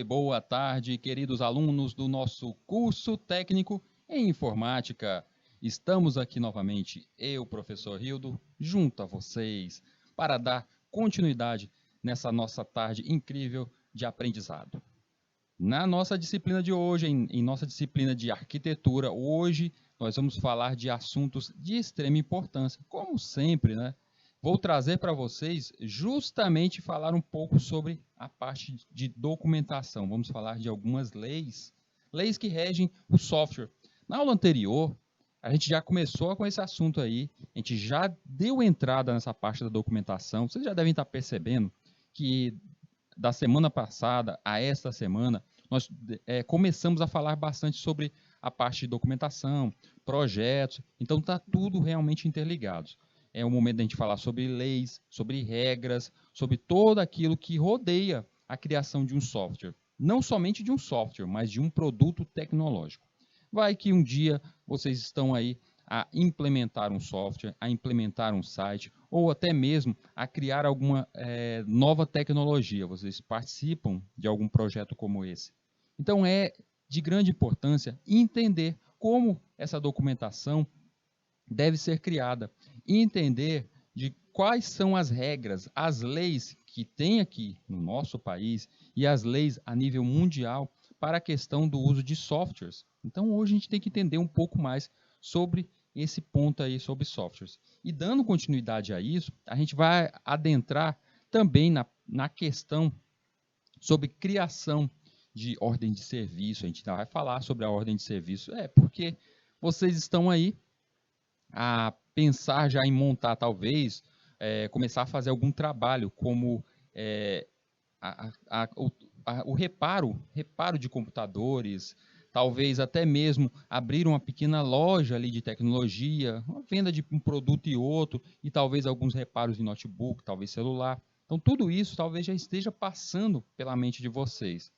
boa tarde, queridos alunos do nosso curso técnico em informática. Estamos aqui novamente, eu, professor Rildo, junto a vocês, para dar continuidade nessa nossa tarde incrível de aprendizado. Na nossa disciplina de hoje, em nossa disciplina de arquitetura, hoje nós vamos falar de assuntos de extrema importância, como sempre, né? Vou trazer para vocês justamente falar um pouco sobre a parte de documentação. Vamos falar de algumas leis que regem o software. Na aula anterior, a gente já começou com esse assunto aí, a gente já deu entrada nessa parte da documentação. Vocês já devem estar percebendo que da semana passada a esta semana, nós começamos a falar bastante sobre a parte de documentação, projetos, então está tudo realmente interligado. É o momento da gente falar sobre leis, sobre regras, sobre tudo aquilo que rodeia a criação de um software. Não somente de um software, mas de um produto tecnológico. Vai que um dia vocês estão aí a implementar um software, a implementar um site, ou até mesmo a criar alguma nova tecnologia. Vocês participam de algum projeto como esse. Então é de grande importância entender como essa documentação deve ser criada e entender de quais são as regras, as leis que tem aqui no nosso país e as leis a nível mundial para a questão do uso de softwares. Então hoje a gente tem que entender um pouco mais sobre esse ponto aí sobre softwares. E dando continuidade a isso, a gente vai adentrar também na questão sobre criação de ordem de serviço. A gente vai falar sobre a ordem de serviço, porque vocês estão aí a pensar já em montar, talvez, começar a fazer algum trabalho, como o reparo de computadores, talvez até mesmo abrir uma pequena loja ali de tecnologia, uma venda de um produto e outro, e talvez alguns reparos em notebook, talvez celular. Então, tudo isso talvez já esteja passando pela mente de vocês.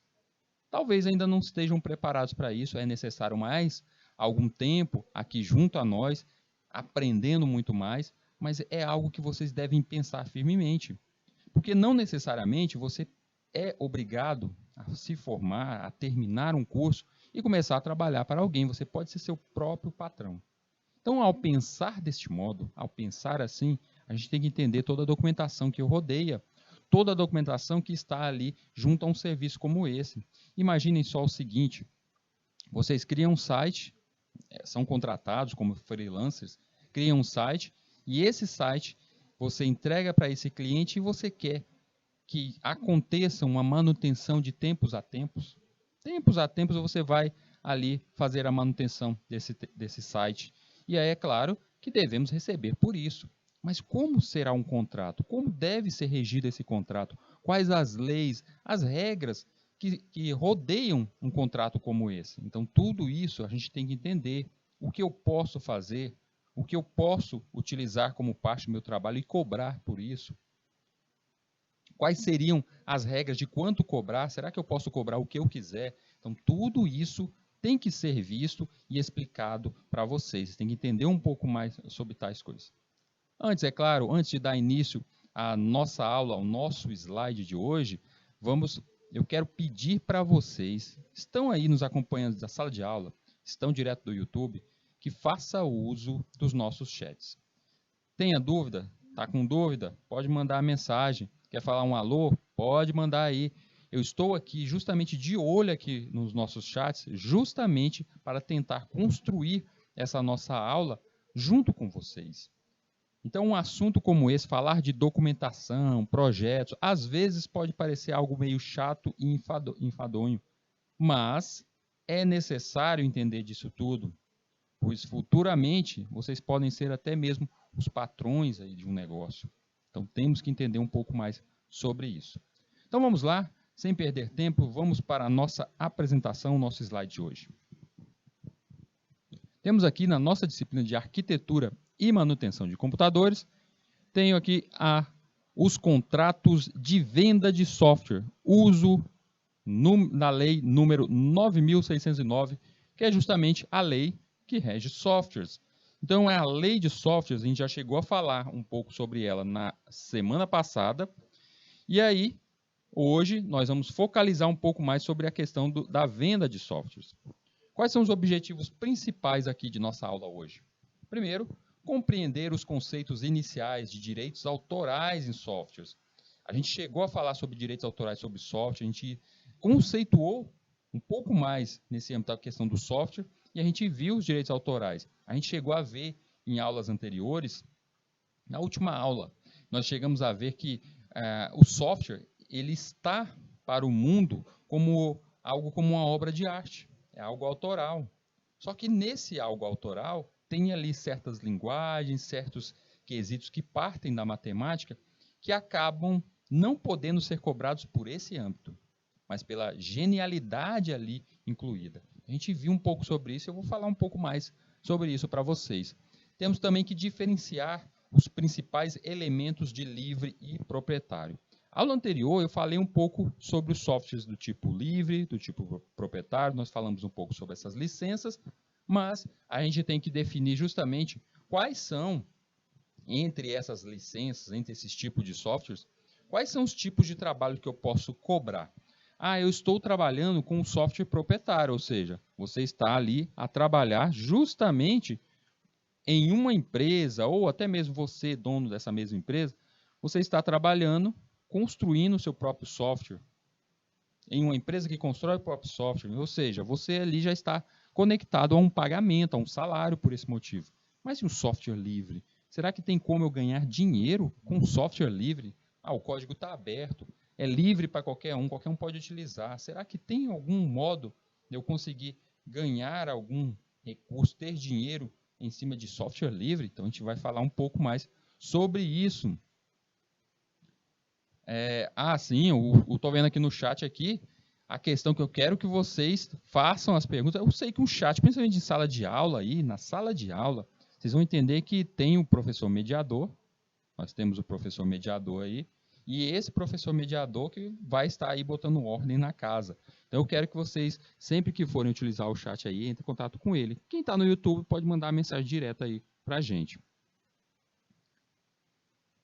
Talvez ainda não estejam preparados para isso, é necessário mais algum tempo aqui junto a nós, aprendendo muito mais, mas é algo que vocês devem pensar firmemente. Porque não necessariamente você é obrigado a se formar, a terminar um curso e começar a trabalhar para alguém. Você pode ser seu próprio patrão. Então, ao pensar deste modo, ao pensar assim, a gente tem que entender toda a documentação que rodeia, toda a documentação que está ali junto a um serviço como esse. Imaginem só o seguinte, vocês criam um site, são contratados como freelancers, criam um site e esse site você entrega para esse cliente e você quer que aconteça uma manutenção de tempos a tempos. Tempos a tempos você vai ali fazer a manutenção desse site. E aí é claro que devemos receber por isso. Mas como será um contrato? Como deve ser regido esse contrato? Quais as leis, as regras que rodeiam um contrato como esse? Então, tudo isso a gente tem que entender. O que eu posso fazer, o que eu posso utilizar como parte do meu trabalho e cobrar por isso. Quais seriam as regras de quanto cobrar? Será que eu posso cobrar o que eu quiser? Então, tudo isso tem que ser visto e explicado para vocês. Vocês têm que entender um pouco mais sobre tais coisas. Antes, é claro, antes de dar início à nossa aula, ao nosso slide de hoje, eu quero pedir para vocês, estão aí nos acompanhando da sala de aula, estão direto do YouTube, que faça uso dos nossos chats. Tenha dúvida? Está com dúvida? Pode mandar a mensagem. Quer falar um alô? Pode mandar aí. Eu estou aqui justamente de olho aqui nos nossos chats, justamente para tentar construir essa nossa aula junto com vocês. Então, um assunto como esse, falar de documentação, projetos, às vezes pode parecer algo meio chato e enfadonho, mas é necessário entender disso tudo, pois futuramente vocês podem ser até mesmo os patrões aí de um negócio. Então, temos que entender um pouco mais sobre isso. Então, vamos lá, sem perder tempo, vamos para a nossa apresentação, nosso slide de hoje. Temos aqui na nossa disciplina de arquitetura e manutenção de computadores, tenho aqui os contratos de venda de software, uso na lei número 9.609, que é justamente a lei que rege softwares. Então, é a lei de softwares, a gente já chegou a falar um pouco sobre ela na semana passada, e aí Hoje, nós vamos focalizar um pouco mais sobre a questão da venda de softwares. Quais são os objetivos principais aqui de nossa aula hoje? Primeiro, compreender os conceitos iniciais de direitos autorais em softwares. A gente chegou a falar sobre direitos autorais sobre software, a gente conceituou um pouco mais nesse âmbito da questão do software e a gente viu os direitos autorais. A gente chegou a ver em aulas anteriores, na última aula, nós chegamos a ver que o software ele está para o mundo como algo como uma obra de arte, é algo autoral. Só que nesse algo autoral tem ali certas linguagens, certos quesitos que partem da matemática que acabam não podendo ser cobrados por esse âmbito, mas pela genialidade ali incluída. A gente viu um pouco sobre isso, eu vou falar um pouco mais sobre isso para vocês. Temos também que diferenciar os principais elementos de livre e proprietário. Na aula anterior, eu falei um pouco sobre os softwares do tipo livre, do tipo proprietário, nós falamos um pouco sobre essas licenças, mas a gente tem que definir justamente quais são, entre essas licenças, entre esses tipos de softwares, quais são os tipos de trabalho que eu posso cobrar. Eu estou trabalhando com um software proprietário, ou seja, você está ali a trabalhar justamente em uma empresa, ou até mesmo você, dono dessa mesma empresa, você está trabalhando, construindo o seu próprio software, em uma empresa que constrói o próprio software, ou seja, você ali já está conectado a um pagamento, a um salário por esse motivo. Mas e um software livre? Será que tem como eu ganhar dinheiro com um software livre? O código está aberto, é livre para qualquer um pode utilizar. Será que tem algum modo de eu conseguir ganhar algum recurso, ter dinheiro em cima de software livre? Então a gente vai falar um pouco mais sobre isso. Sim, eu estou vendo aqui no chat aqui a questão que eu quero que vocês façam as perguntas. Eu sei que um chat, principalmente em sala de aula aí, na sala de aula, vocês vão entender que tem o professor mediador, nós temos o professor mediador aí, e esse professor mediador que vai estar aí botando ordem na casa. Então eu quero que vocês, sempre que forem utilizar o chat aí, entrem em contato com ele. Quem está no YouTube pode mandar mensagem direta aí para a gente.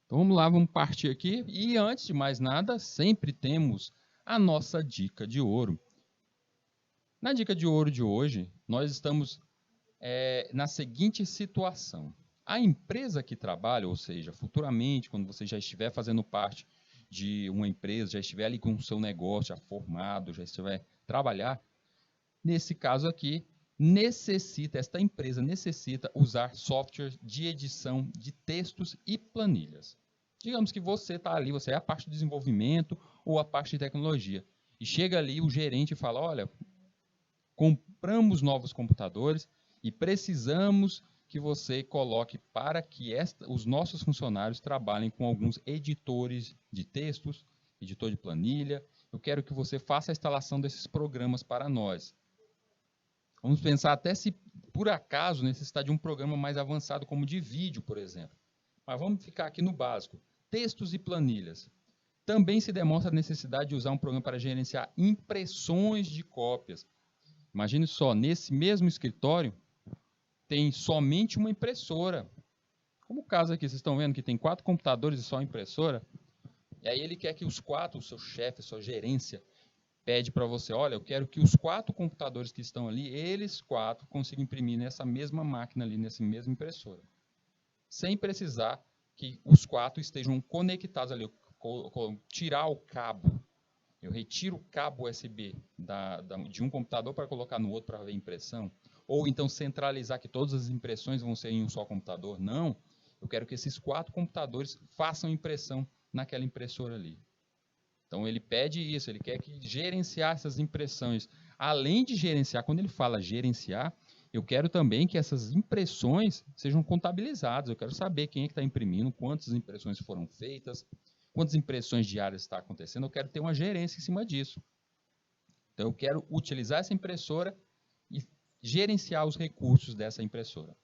Então vamos lá, vamos partir aqui. E antes de mais nada, sempre temos a nossa dica de ouro. Na dica de ouro de hoje, nós estamos na seguinte situação. A empresa que trabalha, ou seja, futuramente, quando você já estiver fazendo parte de uma empresa, já estiver ali com o seu negócio já formado, já estiver trabalhar, nesse caso aqui, esta empresa necessita usar software de edição de textos e planilhas. Digamos que você está ali, você é a parte de desenvolvimento ou a parte de tecnologia. E chega ali o gerente e fala, olha, compramos novos computadores e precisamos que você coloque para que os nossos funcionários trabalhem com alguns editores de textos, editor de planilha. Eu quero que você faça a instalação desses programas para nós. Vamos pensar até se, por acaso, necessitar de um programa mais avançado, como de vídeo, por exemplo. Mas vamos ficar aqui no básico. Textos e planilhas. Também se demonstra a necessidade de usar um programa para gerenciar impressões de cópias. Imagine só, nesse mesmo escritório, tem somente uma impressora. Como o caso aqui, vocês estão vendo que tem 4 computadores e só uma impressora. E aí ele quer que os 4, o seu chefe, a sua gerência, pede para você, olha, eu quero que os 4 computadores que estão ali, eles 4 consigam imprimir nessa mesma máquina ali, nessa mesma impressora. Sem precisar que os 4 estejam conectados ali. Tirar o cabo. Eu retiro o cabo USB de um computador para colocar no outro para ver impressão. Ou então centralizar que todas as impressões vão ser em um só computador. Não. Eu quero que esses 4 computadores façam impressão naquela impressora ali. Então ele pede isso, ele quer que gerenciar essas impressões. Além de gerenciar, quando ele fala gerenciar, eu quero também que essas impressões sejam contabilizadas. Eu quero saber quem é que está imprimindo, quantas impressões foram feitas, quantas impressões diárias está acontecendo. Eu quero ter uma gerência em cima disso. Então eu quero utilizar essa impressora e gerenciar os recursos dessa impressora.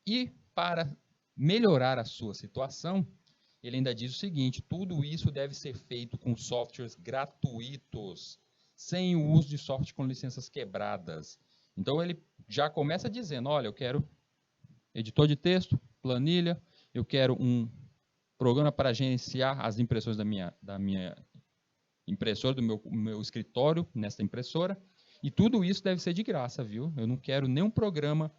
E para melhorar a sua situação, ele ainda diz o seguinte, tudo isso deve ser feito com softwares gratuitos, sem o uso de software com licenças quebradas. Então ele já começa dizendo, olha, eu quero editor de texto, planilha, eu quero um programa para gerenciar as impressões da minha impressora do meu escritório, nessa impressora, e tudo isso deve ser de graça, viu? Eu não quero nenhum programa,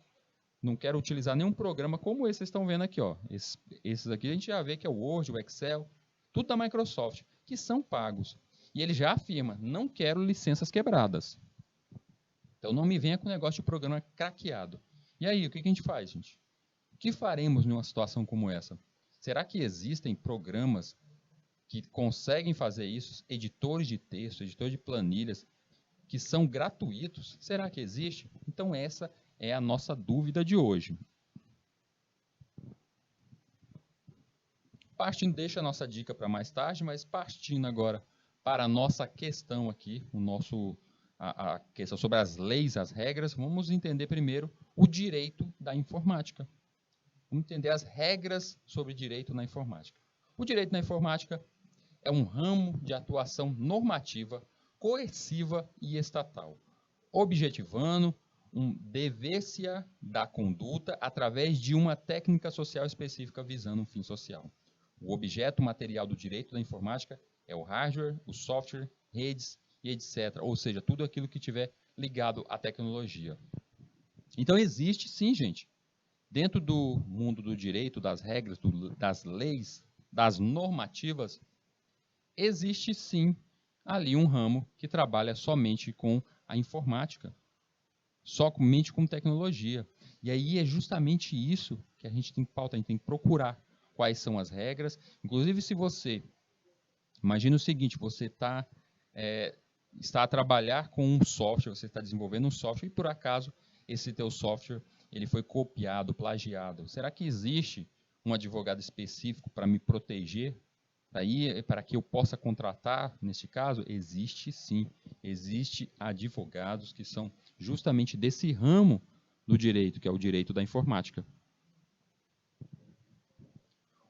não quero utilizar nenhum programa como esse que vocês estão vendo aqui, ó. Esses aqui a gente já vê que é o Word, o Excel, tudo da Microsoft, que são pagos. E ele já afirma, não quero licenças quebradas. Então não me venha com o negócio de programa craqueado. E aí, o que a gente faz, gente? O que faremos numa situação como essa? Será que existem programas que conseguem fazer isso, editores de texto, editores de planilhas, que são gratuitos? Será que existe? Então essa é a nossa dúvida de hoje. Partindo, deixa a nossa dica para mais tarde, mas partindo agora para a nossa questão aqui, a questão sobre as leis, as regras, vamos entender primeiro o direito da informática. Vamos entender as regras sobre direito na informática. O direito na informática é um ramo de atuação normativa, coerciva e estatal, objetivando um dever-se da conduta através de uma técnica social específica visando um fim social. O objeto material do direito da informática é o hardware, o software, redes e etc. Ou seja, tudo aquilo que tiver ligado à tecnologia. Então existe sim, gente, dentro do mundo do direito, das regras, das leis, das normativas, existe sim ali um ramo que trabalha somente com a informática, somente com tecnologia. E aí é justamente isso que a gente tem que pautar, a gente tem que procurar quais são as regras. Inclusive, se você, imagina o seguinte, você está a trabalhar com um software, você está desenvolvendo um software e por acaso esse teu software ele foi copiado, plagiado. Será que existe um advogado específico para me proteger? Para que eu possa contratar, neste caso? Existe sim. Existe advogados que são justamente desse ramo do direito, que é o direito da informática.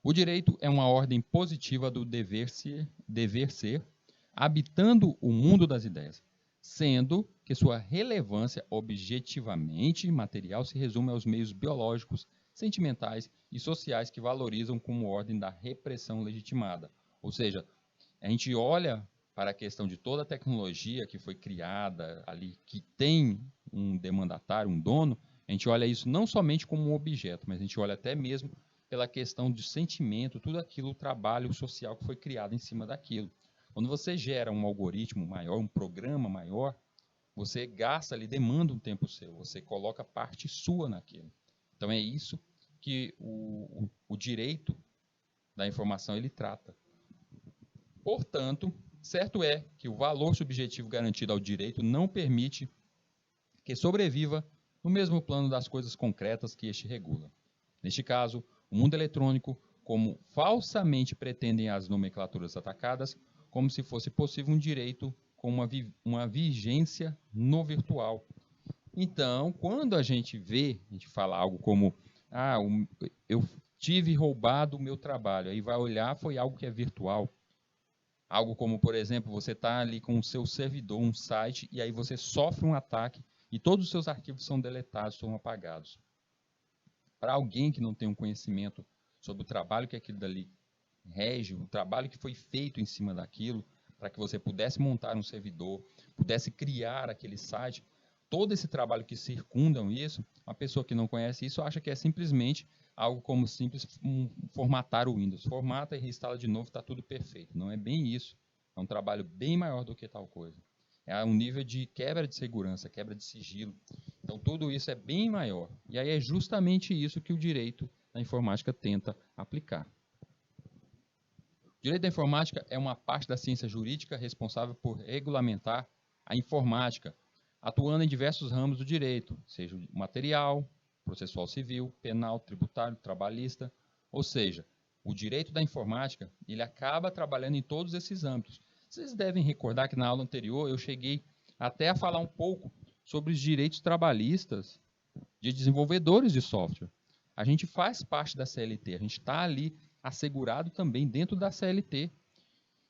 O direito é uma ordem positiva do dever ser, habitando o mundo das ideias, sendo que sua relevância objetivamente material se resume aos meios biológicos, sentimentais e sociais que valorizam como ordem da repressão legitimada. Ou seja, a gente olha para a questão de toda a tecnologia que foi criada ali, que tem um demandatário, um dono, a gente olha isso não somente como um objeto, mas a gente olha até mesmo pela questão de sentimento, tudo aquilo, o trabalho social que foi criado em cima daquilo. Quando você gera um algoritmo maior, um programa maior, você gasta ali, demanda um tempo seu, você coloca parte sua naquilo. Então é isso que o direito da informação ele trata. Portanto, certo é que o valor subjetivo garantido ao direito não permite que sobreviva no mesmo plano das coisas concretas que este regula. Neste caso, o mundo eletrônico, como falsamente pretendem as nomenclaturas atacadas, como se fosse possível um direito com uma vigência no virtual. Então, quando a gente fala algo como, eu tive roubado o meu trabalho, aí vai olhar, foi algo que é virtual. Algo como, por exemplo, você está ali com o seu servidor, um site, e aí você sofre um ataque e todos os seus arquivos são deletados, são apagados. Para alguém que não tem um conhecimento sobre o trabalho que aquilo dali rege, o trabalho que foi feito em cima daquilo, para que você pudesse montar um servidor, pudesse criar aquele site, todo esse trabalho que circundam isso, uma pessoa que não conhece isso acha que é simplesmente algo como simples formatar o Windows. Formata e reinstala de novo, está tudo perfeito. Não é bem isso. É um trabalho bem maior do que tal coisa. É um nível de quebra de segurança, quebra de sigilo. Então, tudo isso é bem maior. E aí é justamente isso que o direito da informática tenta aplicar. O direito da informática é uma parte da ciência jurídica responsável por regulamentar a informática, atuando em diversos ramos do direito, seja o material, processual civil, penal, tributário, trabalhista. Ou seja, o direito da informática ele acaba trabalhando em todos esses âmbitos. Vocês devem recordar que na aula anterior eu cheguei até a falar um pouco sobre os direitos trabalhistas de desenvolvedores de software. A gente faz parte da CLT, a gente está ali assegurado também dentro da CLT.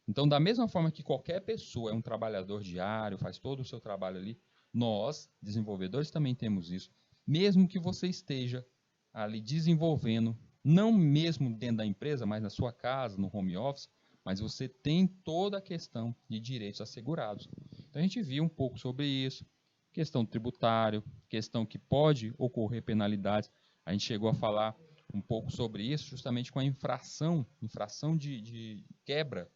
Então, da mesma forma que qualquer pessoa é um trabalhador diário, faz todo o seu trabalho ali, nós, desenvolvedores, também temos isso. Mesmo que você esteja ali desenvolvendo, não mesmo dentro da empresa, mas na sua casa, no home office, mas você tem toda a questão de direitos assegurados. Então a gente viu um pouco sobre isso, questão tributária, questão que pode ocorrer penalidades. A gente chegou a falar um pouco sobre isso justamente com a infração de quebra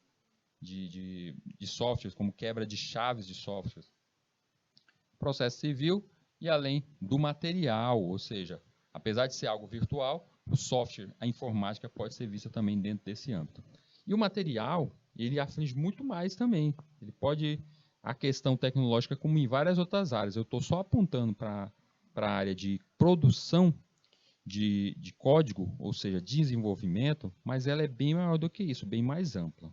de softwares, como quebra de chaves de softwares. Processo civil e além do material, ou seja, apesar de ser algo virtual, o software, a informática pode ser vista também dentro desse âmbito. E o material, ele aflige muito mais também. Ele pode, a questão tecnológica, como em várias outras áreas. Eu estou só apontando para a área de produção de código, ou seja, desenvolvimento, mas ela é bem maior do que isso, bem mais ampla.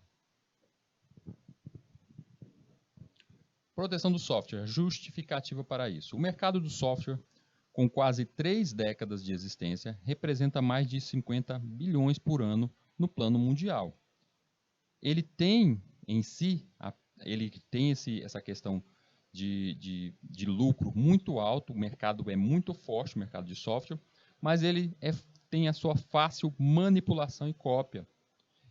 Proteção do software, justificativa para isso. O mercado do software, com quase 3 décadas de existência, representa mais de 50 bilhões por ano no plano mundial. Ele tem em si, essa questão de lucro muito alto, o mercado é muito forte, o mercado de software, mas ele tem a sua fácil manipulação e cópia.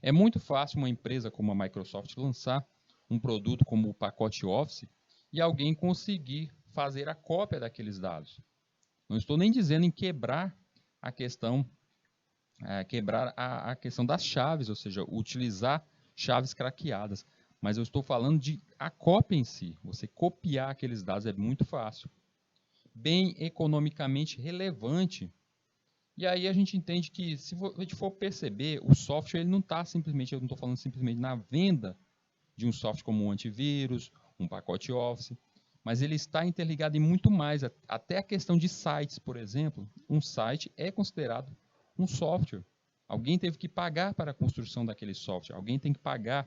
É muito fácil uma empresa como a Microsoft lançar um produto como o pacote Office e alguém conseguir fazer a cópia daqueles dados. Não estou nem dizendo em quebrar a questão, a questão das chaves, ou seja, utilizar chaves craqueadas, mas eu estou falando de a cópia em si. Você copiar aqueles dados é muito fácil, bem economicamente relevante. E aí a gente entende que, se a gente for perceber, o software ele não está simplesmente, eu não estou falando simplesmente na venda de um software como um antivírus, um pacote Office, mas ele está interligado em muito mais, até a questão de sites, por exemplo. Um site é considerado um software. Alguém teve que pagar para a construção daquele software, alguém tem que pagar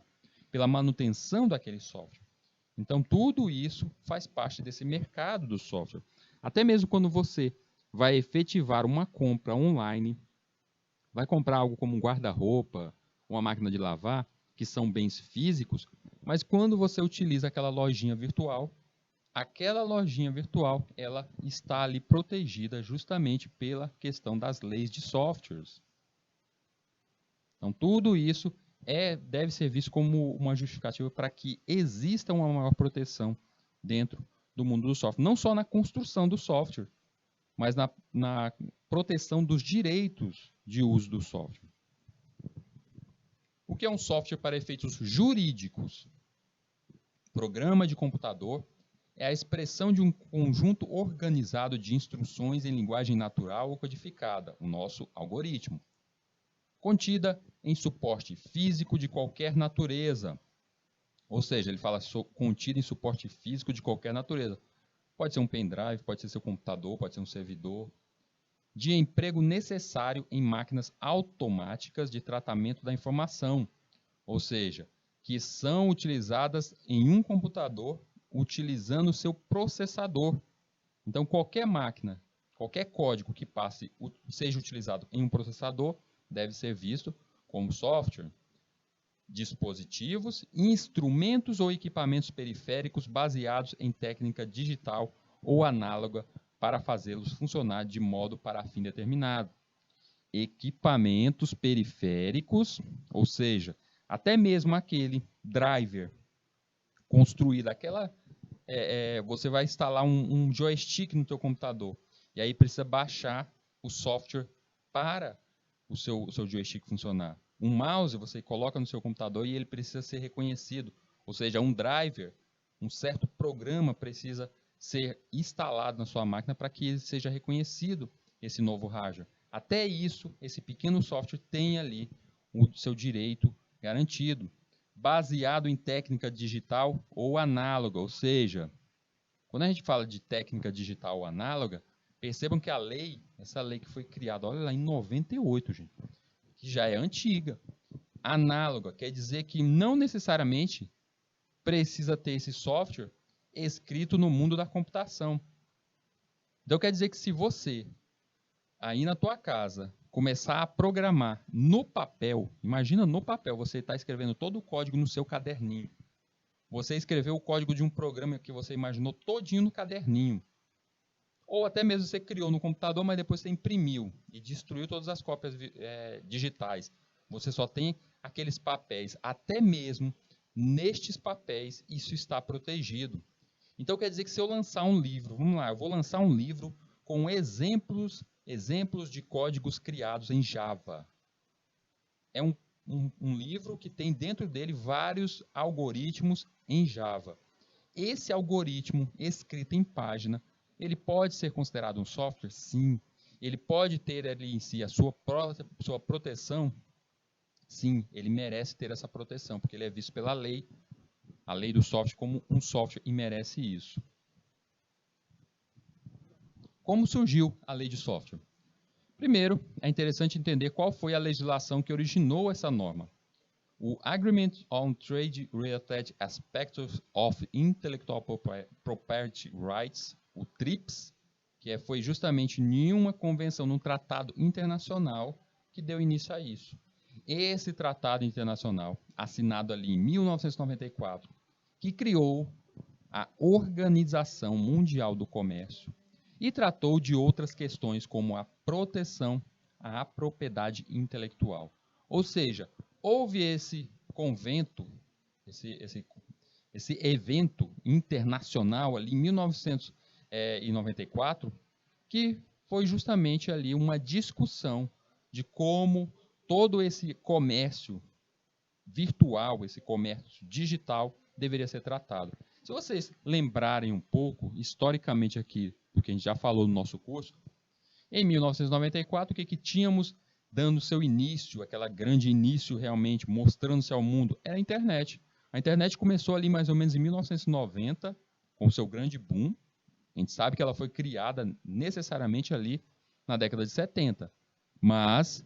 pela manutenção daquele software. Então, tudo isso faz parte desse mercado do software. Até mesmo quando você vai efetivar uma compra online, vai comprar algo como um guarda-roupa, uma máquina de lavar, que são bens físicos, mas quando você utiliza aquela lojinha virtual, ela está ali protegida justamente pela questão das leis de softwares. Então, tudo isso deve ser visto como uma justificativa para que exista uma maior proteção dentro do mundo do software. Não só na construção do software, mas na proteção dos direitos de uso do software. O que é um software para efeitos jurídicos? Programa de computador é a expressão de um conjunto organizado de instruções em linguagem natural ou codificada, o nosso algoritmo, contida em suporte físico de qualquer natureza. Ou seja, ele fala contida em suporte físico de qualquer natureza. Pode ser um pendrive, pode ser seu computador, pode ser um servidor. De emprego necessário em máquinas automáticas de tratamento da informação, ou seja, que são utilizadas em um computador utilizando o seu processador. Então, qualquer máquina, qualquer código que seja utilizado em um processador deve ser visto como software. Dispositivos, instrumentos ou equipamentos periféricos baseados em técnica digital ou análoga para fazê-los funcionar de modo para fim determinado. Equipamentos periféricos, ou seja, até mesmo aquele driver construído, você vai instalar um joystick no teu computador e aí precisa baixar o software para o seu joystick funcionar. Um mouse você coloca no seu computador e ele precisa ser reconhecido, ou seja, um driver, um certo programa precisa ser instalado na sua máquina para que seja reconhecido esse novo hardware. Até isso, esse pequeno software tem ali o seu direito garantido, baseado em técnica digital ou análoga, ou seja, quando a gente fala de técnica digital ou análoga, percebam que essa lei que foi criada, olha lá, em 98, gente, que já é antiga. Análoga quer dizer que não necessariamente precisa ter esse software escrito no mundo da computação. Então quer dizer que se você, aí na tua casa, começar a programar no papel, imagina no papel, você está escrevendo todo o código no seu caderninho. Você escreveu o código de um programa que você imaginou todinho no caderninho. Ou até mesmo você criou no computador, mas depois você imprimiu e destruiu todas as cópias digitais. Você só tem aqueles papéis. Até mesmo nestes papéis, isso está protegido. Então, quer dizer que se eu lançar um livro, vamos lá, eu vou lançar um livro com exemplos de códigos criados em Java. É um livro que tem dentro dele vários algoritmos em Java. Esse algoritmo escrito em página, ele pode ser considerado um software? Sim. Ele pode ter ali em si a sua proteção? Sim, ele merece ter essa proteção, porque ele é visto pela lei, a lei do software, como um software e merece isso. Como surgiu a lei de software? Primeiro, é interessante entender qual foi a legislação que originou essa norma. O Agreement on Trade-Related Aspects of Intellectual Property Rights, o TRIPS, que foi justamente nenhuma convenção, num tratado internacional que deu início a isso. Esse tratado internacional, assinado ali em 1994, que criou a Organização Mundial do Comércio e tratou de outras questões como a proteção à propriedade intelectual. Ou seja, houve esse convento, esse evento internacional ali em 1994, que foi justamente ali uma discussão de como todo esse comércio virtual, esse comércio digital deveria ser tratado. Se vocês lembrarem um pouco, historicamente aqui, do que a gente já falou no nosso curso, em 1994, o que tínhamos dando seu início, aquela grande início realmente, mostrando-se ao mundo, era a internet. A internet começou ali mais ou menos em 1990, com seu grande boom. A gente sabe que ela foi criada necessariamente ali na década de 70, mas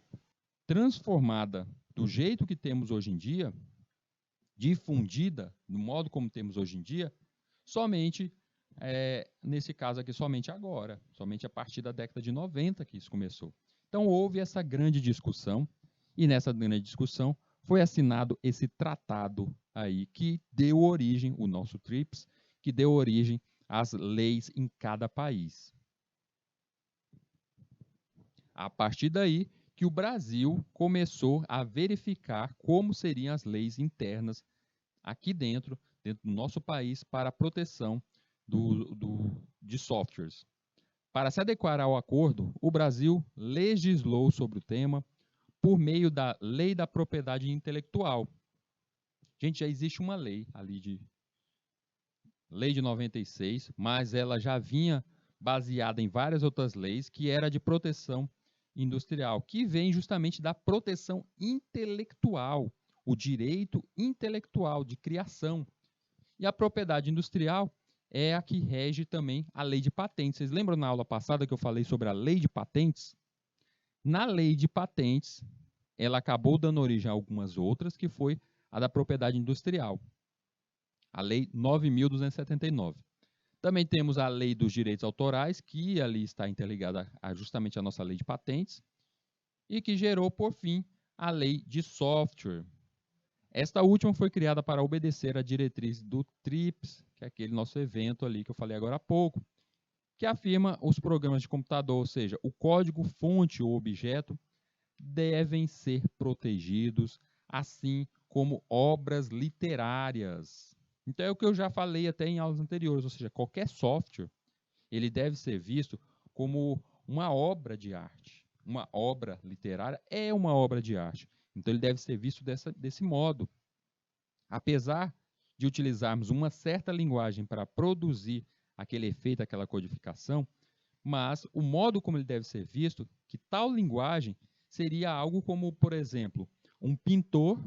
transformada do jeito que temos hoje em dia, difundida no modo como temos hoje em dia, somente, nesse caso aqui, somente agora, somente a partir da década de 90 que isso começou. Então houve essa grande discussão, e nessa grande discussão foi assinado esse tratado aí que deu origem, o nosso TRIPS, que deu origem às leis em cada país. A partir daí que o Brasil começou a verificar como seriam as leis internas aqui dentro do nosso país para a proteção de softwares. Para se adequar ao acordo, o Brasil legislou sobre o tema por meio da Lei da Propriedade Intelectual. Gente, já existe uma lei ali Lei de 96, mas ela já vinha baseada em várias outras leis que era de proteção industrial, que vem justamente da proteção intelectual, o direito intelectual de criação. E a propriedade industrial é a que rege também a lei de patentes. Vocês lembram na aula passada que eu falei sobre a lei de patentes? Na lei de patentes, ela acabou dando origem a algumas outras, que foi a da propriedade industrial, a lei 9.279. Também temos a lei dos direitos autorais, que ali está interligada justamente à nossa lei de patentes, e que gerou, por fim, a lei de software. Esta última foi criada para obedecer à diretriz do TRIPS, que é aquele nosso evento ali que eu falei agora há pouco, que afirma os programas de computador, ou seja, o código fonte ou objeto, devem ser protegidos, assim como obras literárias. Então é o que eu já falei até em aulas anteriores, ou seja, qualquer software, ele deve ser visto como uma obra de arte. Uma obra literária é uma obra de arte. Então ele deve ser visto desse modo. Apesar de utilizarmos uma certa linguagem para produzir aquele efeito, aquela codificação, mas o modo como ele deve ser visto, que tal linguagem seria algo como, por exemplo, um pintor,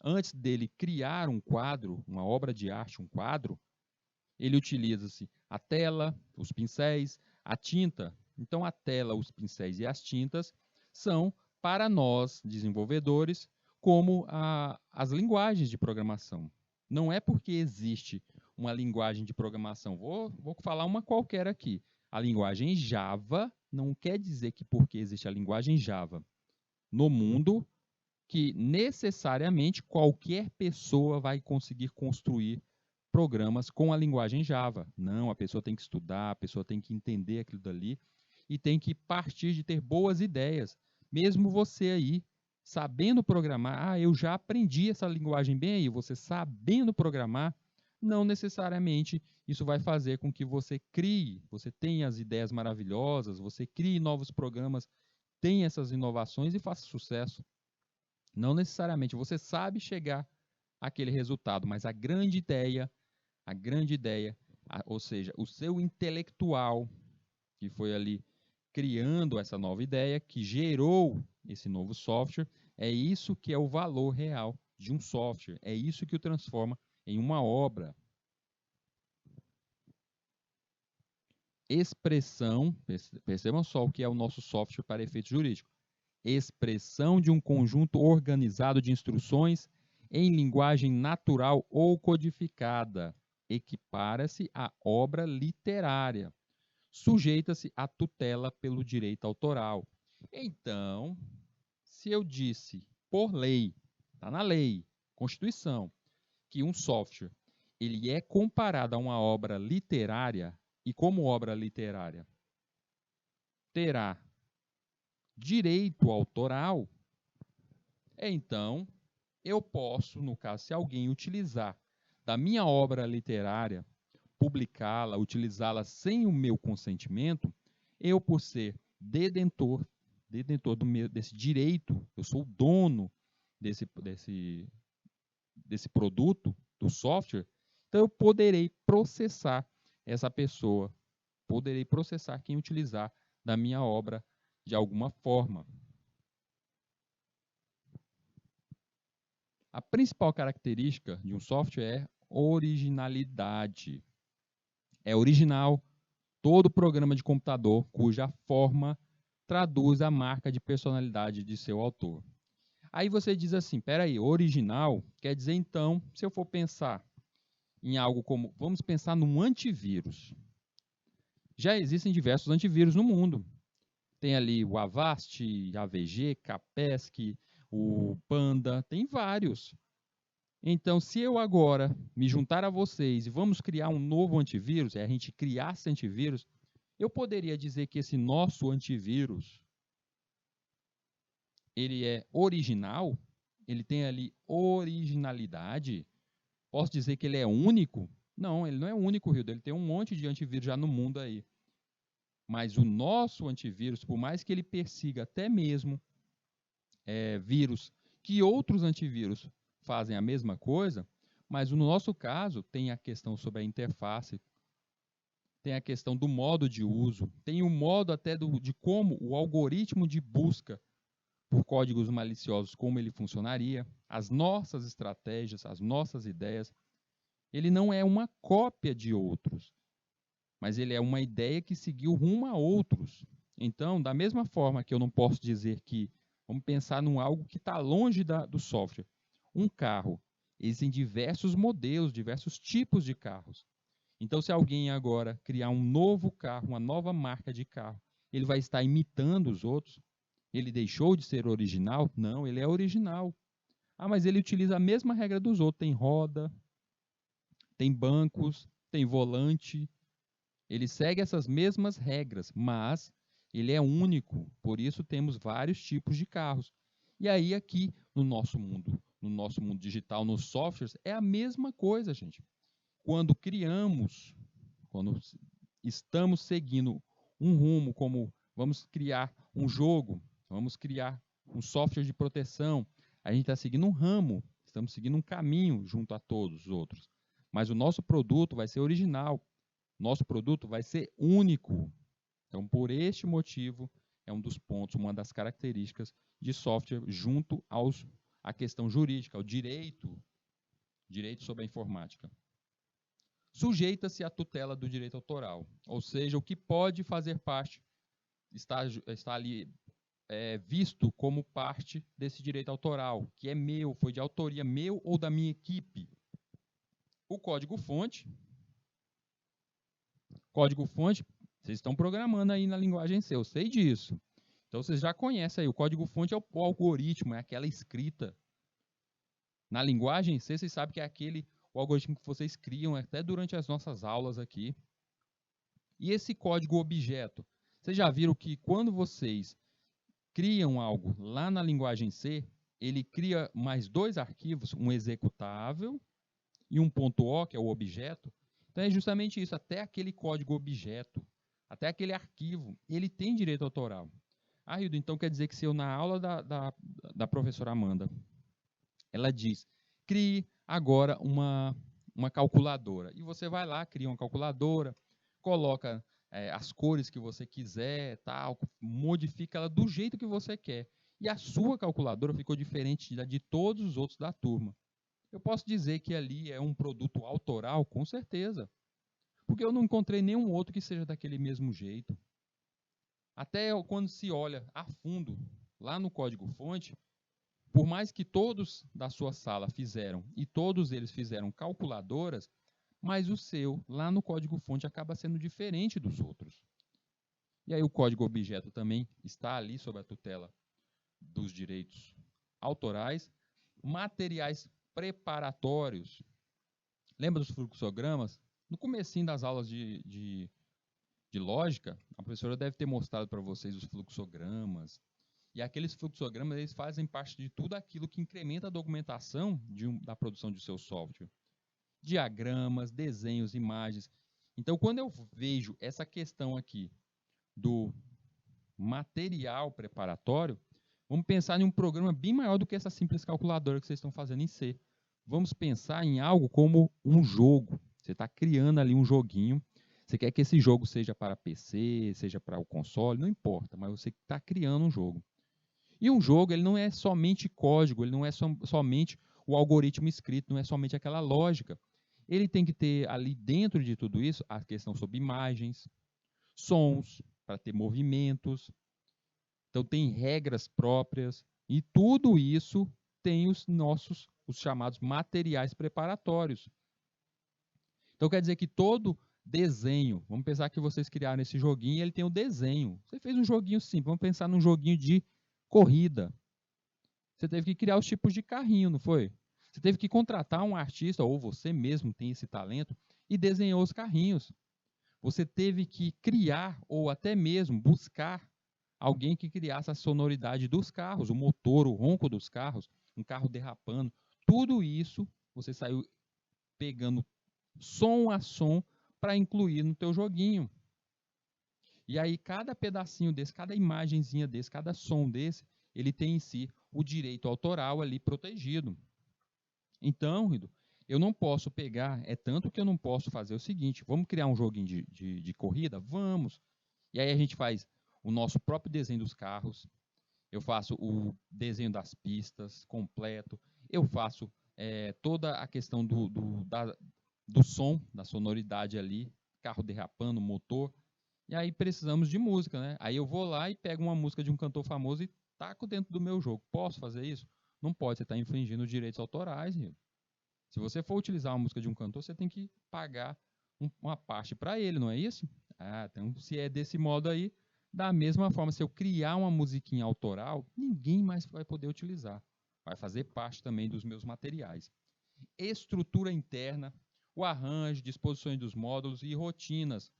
antes dele criar um quadro, uma obra de arte, um quadro, ele utiliza-se a tela, os pincéis, a tinta. Então, a tela, os pincéis e as tintas são, para nós, desenvolvedores, como as linguagens de programação. Não é porque existe uma linguagem de programação, vou falar uma qualquer aqui. A linguagem Java não quer dizer que porque existe a linguagem Java no mundo, que necessariamente qualquer pessoa vai conseguir construir programas com a linguagem Java. Não, a pessoa tem que estudar, a pessoa tem que entender aquilo dali e tem que partir de ter boas ideias. Mesmo você aí sabendo programar, eu já aprendi essa linguagem bem aí, você sabendo programar, não necessariamente isso vai fazer com que você crie, você tenha as ideias maravilhosas, você crie novos programas, tenha essas inovações e faça sucesso. Não necessariamente você sabe chegar àquele resultado, mas a grande ideia, ou seja, o seu intelectual que foi ali criando essa nova ideia, que gerou esse novo software, é isso que é o valor real de um software, é isso que o transforma em uma obra. Expressão, percebam só o que é o nosso software para efeitos jurídicos. Expressão de um conjunto organizado de instruções em linguagem natural ou codificada. Equipara-se à obra literária. Sujeita-se à tutela pelo direito autoral. Então, se eu disse por lei, está na lei, Constituição, que um software ele é comparado a uma obra literária, e como obra literária terá direito autoral, então eu posso, no caso, se alguém utilizar da minha obra literária, publicá-la, utilizá-la sem o meu consentimento, eu, por ser detentor desse direito, eu sou o dono desse produto, do software, então eu poderei processar essa pessoa, poderei processar quem utilizar da minha obra de alguma forma. A principal característica de um software é originalidade. É original todo programa de computador cuja forma traduz a marca de personalidade de seu autor. Aí você diz assim, peraí, original quer dizer então, se eu for pensar em algo como, vamos pensar num antivírus. Já existem diversos antivírus no mundo. Tem ali o Avast, AVG, Kaspersky, o Panda, tem vários. Então, se eu agora me juntar a vocês e vamos criar um novo antivírus, a gente criar esse antivírus, eu poderia dizer que esse nosso antivírus, ele é original, ele tem ali originalidade. Posso dizer que ele é único? Não, ele não é único, Rildo, ele tem um monte de antivírus já no mundo aí. Mas o nosso antivírus, por mais que ele persiga até mesmo vírus que outros antivírus fazem a mesma coisa, mas no nosso caso tem a questão sobre a interface, tem a questão do modo de uso, tem o modo até de como o algoritmo de busca por códigos maliciosos, como ele funcionaria, as nossas estratégias, as nossas ideias. Ele não é uma cópia de outros, mas ele é uma ideia que seguiu rumo a outros. Então, da mesma forma que eu não posso dizer que, vamos pensar num algo que está longe do software, um carro, existem diversos modelos, diversos tipos de carros. Então, se alguém agora criar um novo carro, uma nova marca de carro, ele vai estar imitando os outros? Ele deixou de ser original? Não, ele é original. Mas ele utiliza a mesma regra dos outros. Tem roda, tem bancos, tem volante. Ele segue essas mesmas regras, mas ele é único. Por isso temos vários tipos de carros. E aí aqui no nosso mundo digital, nos softwares, é a mesma coisa, gente. Quando estamos seguindo um rumo, como vamos criar um jogo, vamos criar um software de proteção, a gente está seguindo um ramo, estamos seguindo um caminho junto a todos os outros. Mas o nosso produto vai ser original, nosso produto vai ser único. Então, por este motivo, é um dos pontos, uma das características de software junto à questão jurídica, ao direito sobre a informática. Sujeita-se à tutela do direito autoral, ou seja, o que pode fazer parte, está ali visto como parte desse direito autoral, que é meu, foi de autoria meu ou da minha equipe. O código-fonte, vocês estão programando aí na linguagem C, eu sei disso. Então, vocês já conhecem aí, o código-fonte é o algoritmo, é aquela escrita. Na linguagem C, vocês sabem que é o algoritmo que vocês criam até durante as nossas aulas aqui. E esse código objeto, vocês já viram que quando vocês criam algo lá na linguagem C, ele cria mais 2 arquivos, um executável e um .o, que é o objeto. Então é justamente isso, até aquele código objeto, até aquele arquivo, ele tem direito autoral. Ah, Hildo, então quer dizer que se eu na aula da professora Amanda, ela diz, crie agora uma calculadora. E você vai lá, cria uma calculadora, coloca as cores que você quiser, tal, modifica ela do jeito que você quer. E a sua calculadora ficou diferente da de todos os outros da turma. Eu posso dizer que ali é um produto autoral, com certeza. Porque eu não encontrei nenhum outro que seja daquele mesmo jeito. Até quando se olha a fundo, lá no código-fonte, por mais que todos da sua sala fizeram, e todos eles fizeram calculadoras, mas o seu, lá no código-fonte, acaba sendo diferente dos outros. E aí o código-objeto também está ali sob a tutela dos direitos autorais. Materiais preparatórios. Lembra dos fluxogramas? No comecinho das aulas de lógica, a professora deve ter mostrado para vocês os fluxogramas. E aqueles fluxogramas, eles fazem parte de tudo aquilo que incrementa a documentação da produção de seu software. Diagramas, desenhos, imagens. Então, quando eu vejo essa questão aqui do material preparatório, vamos pensar em um programa bem maior do que essa simples calculadora que vocês estão fazendo em C. Vamos pensar em algo como um jogo. Você está criando ali um joguinho. Você quer que esse jogo seja para PC, seja para o console, não importa, mas você está criando um jogo. E um jogo, ele não é somente código, ele não é somente o algoritmo escrito, não é somente aquela lógica. Ele tem que ter ali dentro de tudo isso a questão sobre imagens, sons, para ter movimentos. Então tem regras próprias e tudo isso tem os chamados materiais preparatórios. Então quer dizer que todo desenho, vamos pensar que vocês criaram esse joguinho e ele tem o desenho. Você fez um joguinho simples, vamos pensar num joguinho de corrida. Você teve que criar os tipos de carrinho, não foi? Você teve que contratar um artista, ou você mesmo tem esse talento, e desenhou os carrinhos. Você teve que criar, ou até mesmo buscar, alguém que criasse a sonoridade dos carros, o motor, o ronco dos carros, um carro derrapando. Tudo isso você saiu pegando som a som para incluir no teu joguinho. E aí cada pedacinho desse, cada imagenzinha desse, cada som desse, ele tem em si o direito autoral ali protegido. Então, Rido, eu não posso pegar, é tanto que eu não posso fazer o seguinte, vamos criar um joguinho de corrida? Vamos. E aí a gente faz o nosso próprio desenho dos carros, eu faço o desenho das pistas completo, eu faço toda a questão do som, da sonoridade ali, carro derrapando, motor, e aí precisamos de música, né? Aí eu vou lá e pego uma música de um cantor famoso e taco dentro do meu jogo. Posso fazer isso? Não pode, você está infringindo os direitos autorais, Rio. Se você for utilizar uma música de um cantor, você tem que pagar uma parte para ele, não é isso? Ah, então se é desse modo aí, da mesma forma, se eu criar uma musiquinha autoral, ninguém mais vai poder utilizar. Vai fazer parte também dos meus materiais. Estrutura interna, o arranjo, disposições dos módulos e rotinas.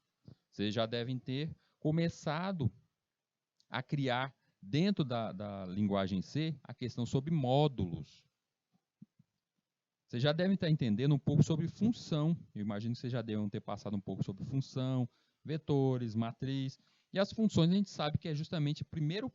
Vocês já devem ter começado a criar, dentro da linguagem C, a questão sobre módulos. Vocês já devem estar entendendo um pouco sobre função. Eu imagino que vocês já devem ter passado um pouco sobre função, vetores, matriz. E as funções a gente sabe que é justamente o primeiro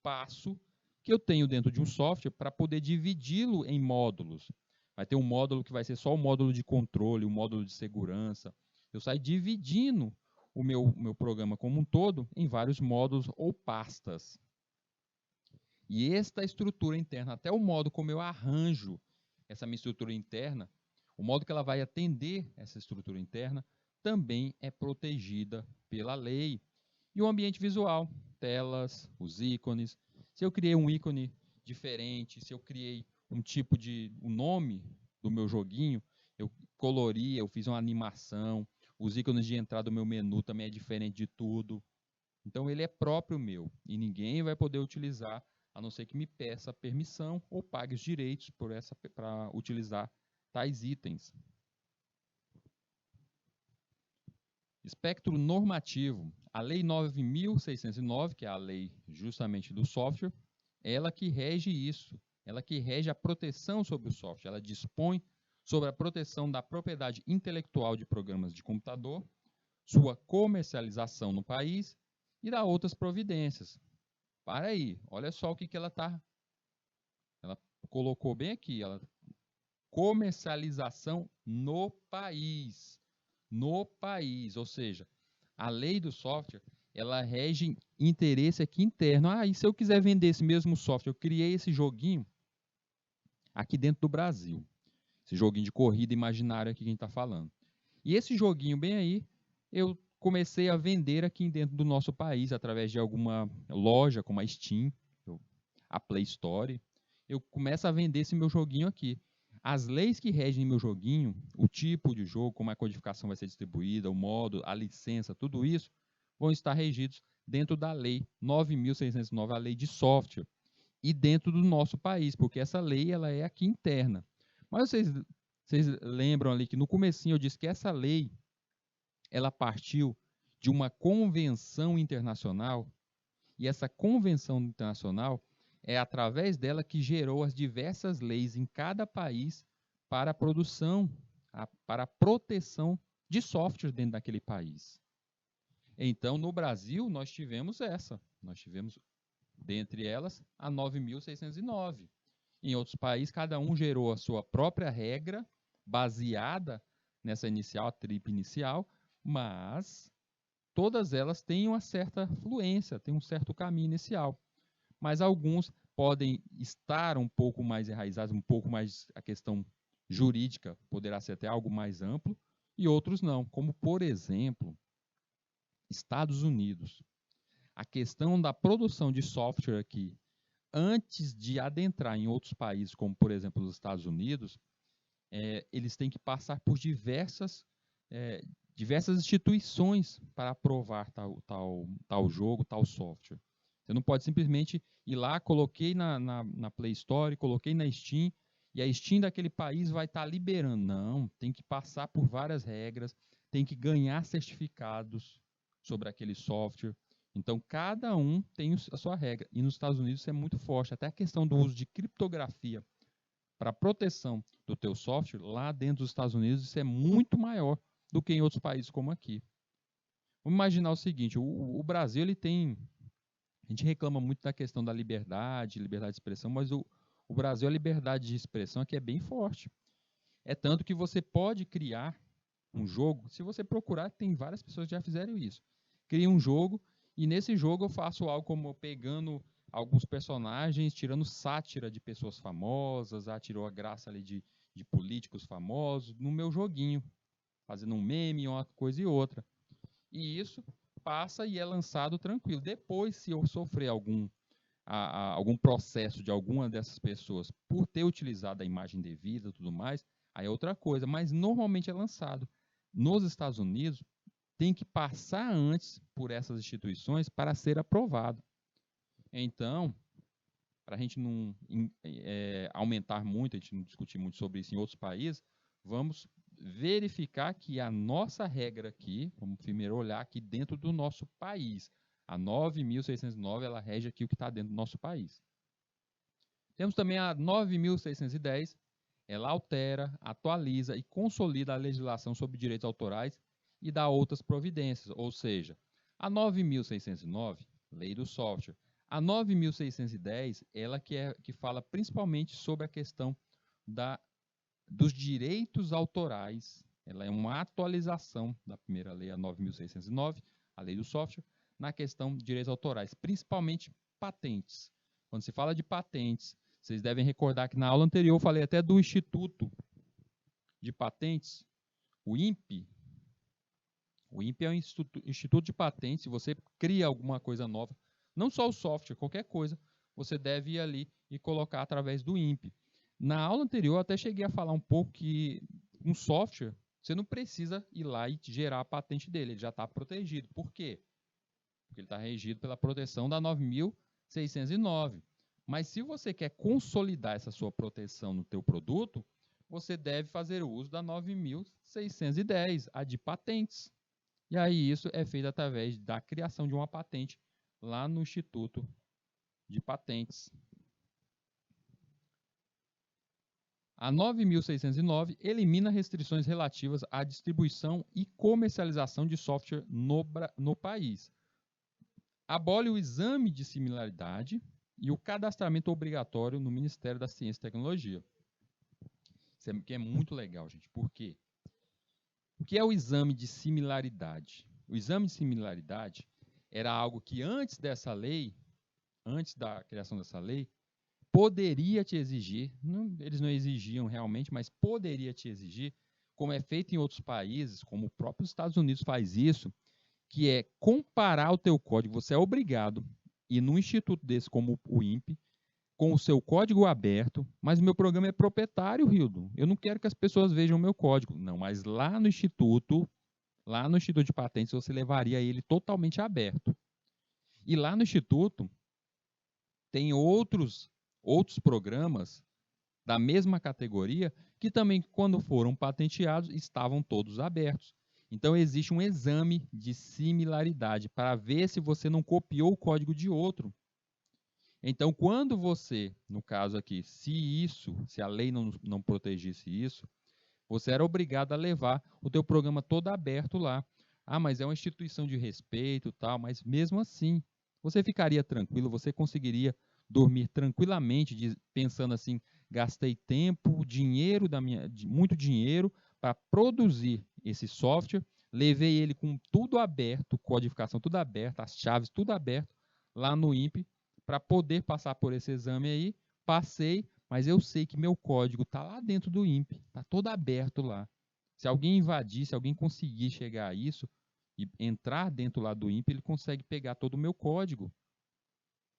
passo que eu tenho dentro de um software para poder dividi-lo em módulos. Vai ter um módulo que vai ser só o módulo de controle, o módulo de segurança. Eu saio dividindo o meu programa como um todo em vários módulos ou pastas. E esta estrutura interna, até o modo como eu arranjo essa minha estrutura interna, o modo que ela vai atender essa estrutura interna, também é protegida pela lei. E o ambiente visual, telas, os ícones. Se eu criei um ícone diferente, se eu criei um nome do meu joguinho, eu colori, eu fiz uma animação, os ícones de entrada do meu menu também é diferente de tudo. Então ele é próprio meu e ninguém vai poder utilizar, a não ser que me peça permissão ou pague os direitos para utilizar tais itens. Espectro normativo. A Lei 9.609, que é a lei justamente do software, ela que rege isso. ela que rege a proteção sobre o software, ela dispõe sobre a proteção da propriedade intelectual de programas de computador, sua comercialização no país e da outras providências. Para aí, olha só o que ela colocou bem aqui, comercialização no país. No país, ou seja, a lei do software, ela rege interesse aqui interno. E se eu quiser vender esse mesmo software, eu criei esse joguinho aqui dentro do Brasil. Esse joguinho de corrida imaginário aqui que a gente está falando. E esse joguinho bem aí, eu comecei a vender aqui dentro do nosso país, através de alguma loja, como a Steam, a Play Store. Eu começo a vender esse meu joguinho aqui. As leis que regem meu joguinho, o tipo de jogo, como a codificação vai ser distribuída, o modo, a licença, tudo isso, vão estar regidos dentro da lei 9.609, a lei de software, e dentro do nosso país, porque essa lei ela é aqui interna. Mas vocês lembram ali que no comecinho eu disse que essa lei ela partiu de uma convenção internacional, e essa convenção internacional é através dela que gerou as diversas leis em cada país para a produção, para a proteção de software dentro daquele país. Então, no Brasil, nós tivemos dentre elas, a 9.609. Em outros países, cada um gerou a sua própria regra, baseada nessa inicial, a TRIP inicial, mas todas elas têm uma certa fluência, têm um certo caminho inicial. Mas alguns podem estar um pouco mais enraizados, um pouco mais a questão jurídica poderá ser até algo mais amplo, e outros não, como por exemplo, Estados Unidos. A questão da produção de software aqui, antes de adentrar em outros países, como por exemplo os Estados Unidos, eles têm que passar por diversas instituições para aprovar tal jogo, tal software. Você não pode simplesmente ir lá, coloquei na Play Store, coloquei na Steam, e a Steam daquele país vai estar liberando. Não, tem que passar por várias regras, tem que ganhar certificados sobre aquele software. Então, cada um tem a sua regra. E nos Estados Unidos isso é muito forte. Até a questão do uso de criptografia para proteção do teu software, lá dentro dos Estados Unidos, isso é muito maior do que em outros países como aqui. Vamos imaginar o seguinte, o Brasil ele tem... A gente reclama muito da questão da liberdade de expressão, mas o Brasil, a liberdade de expressão aqui é bem forte. É tanto que você pode criar um jogo, se você procurar, tem várias pessoas que já fizeram isso. Cria um jogo, e nesse jogo eu faço algo como pegando alguns personagens, tirando sátira de pessoas famosas, tirou a graça ali de políticos famosos, no meu joguinho, fazendo um meme, uma coisa e outra. E isso passa e é lançado tranquilo. Depois, se eu sofrer algum processo de alguma dessas pessoas por ter utilizado a imagem devida e tudo mais, aí é outra coisa. Mas normalmente é lançado. Nos Estados Unidos, tem que passar antes por essas instituições para ser aprovado. Então, para a gente não aumentar muito, a gente não discutir muito sobre isso em outros países, vamos verificar que a nossa regra aqui, vamos primeiro olhar aqui dentro do nosso país. A 9.609, ela rege aqui o que está dentro do nosso país. Temos também a 9.610, ela altera, atualiza e consolida a legislação sobre direitos autorais e dá outras providências, ou seja, a 9.609, lei do software, a 9.610, ela que fala principalmente sobre a questão dos direitos autorais. Ela é uma atualização da primeira lei, a 9.609, a lei do software, na questão de direitos autorais, principalmente patentes. Quando se fala de patentes, vocês devem recordar que na aula anterior eu falei até do Instituto de Patentes, o INPE. O INPE é um instituto de patentes. Se você cria alguma coisa nova, não só o software, qualquer coisa, você deve ir ali e colocar através do INPE. Na aula anterior, eu até cheguei a falar um pouco que um software, você não precisa ir lá e gerar a patente dele, ele já está protegido. Por quê? Porque ele está regido pela proteção da 9.609. Mas se você quer consolidar essa sua proteção no teu produto, você deve fazer o uso da 9.610, a de patentes. E aí isso é feito através da criação de uma patente lá no Instituto de Patentes. A 9.609 elimina restrições relativas à distribuição e comercialização de software no país. Abole o exame de similaridade e o cadastramento obrigatório no Ministério da Ciência e Tecnologia. Isso é muito legal, gente. Por quê? O que é o exame de similaridade? O exame de similaridade era algo que antes dessa lei, antes da criação dessa lei, poderia te exigir, eles não exigiam realmente, mas poderia te exigir, como é feito em outros países, como o próprio Estados Unidos faz isso, que é comparar o teu código. Você é obrigado, e num instituto desse como o INPE, com o seu código aberto, mas o meu programa é proprietário, Hildo. Eu não quero que as pessoas vejam o meu código. Não, mas lá no Instituto de Patentes, você levaria ele totalmente aberto. E lá no Instituto, tem outros programas da mesma categoria que também, quando foram patenteados, estavam todos abertos. Então, existe um exame de similaridade para ver se você não copiou o código de outro. Então, quando você, no caso aqui, se a lei não protegesse isso, você era obrigado a levar o teu programa todo aberto lá. Ah, mas é uma instituição de respeito, tal, mas mesmo assim, você ficaria tranquilo, você conseguiria dormir tranquilamente, pensando assim, gastei tempo, dinheiro muito dinheiro para produzir esse software, levei ele com tudo aberto, codificação tudo aberta, as chaves tudo aberto lá no INPE para poder passar por esse exame aí. Passei, mas eu sei que meu código está lá dentro do INPE, está todo aberto lá. Se alguém invadir, se alguém conseguir chegar a isso e entrar dentro lá do INPE, ele consegue pegar todo o meu código.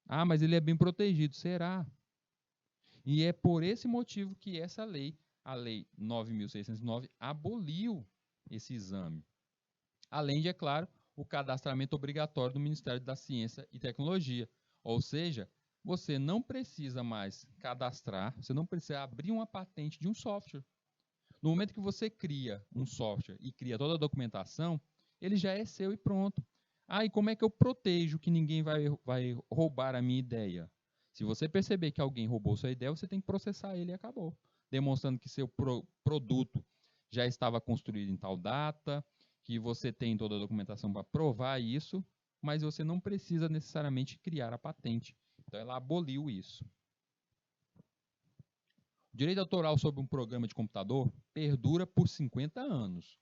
Ah, mas ele é bem protegido. Será? E é por esse motivo que essa lei, a Lei 9.609, aboliu esse exame. Além de, é claro, o cadastramento obrigatório do Ministério da Ciência e Tecnologia. Ou seja, você não precisa mais cadastrar, você não precisa abrir uma patente de um software. No momento que você cria um software e cria toda a documentação, ele já é seu e pronto. Ah, e como é que eu protejo que ninguém vai roubar a minha ideia? Se você perceber que alguém roubou sua ideia, você tem que processar ele e acabou. Demonstrando que seu produto já estava construído em tal data, que você tem toda a documentação para provar isso, mas você não precisa necessariamente criar a patente. Então, ela aboliu isso. O direito autoral sobre um programa de computador perdura por 50 anos,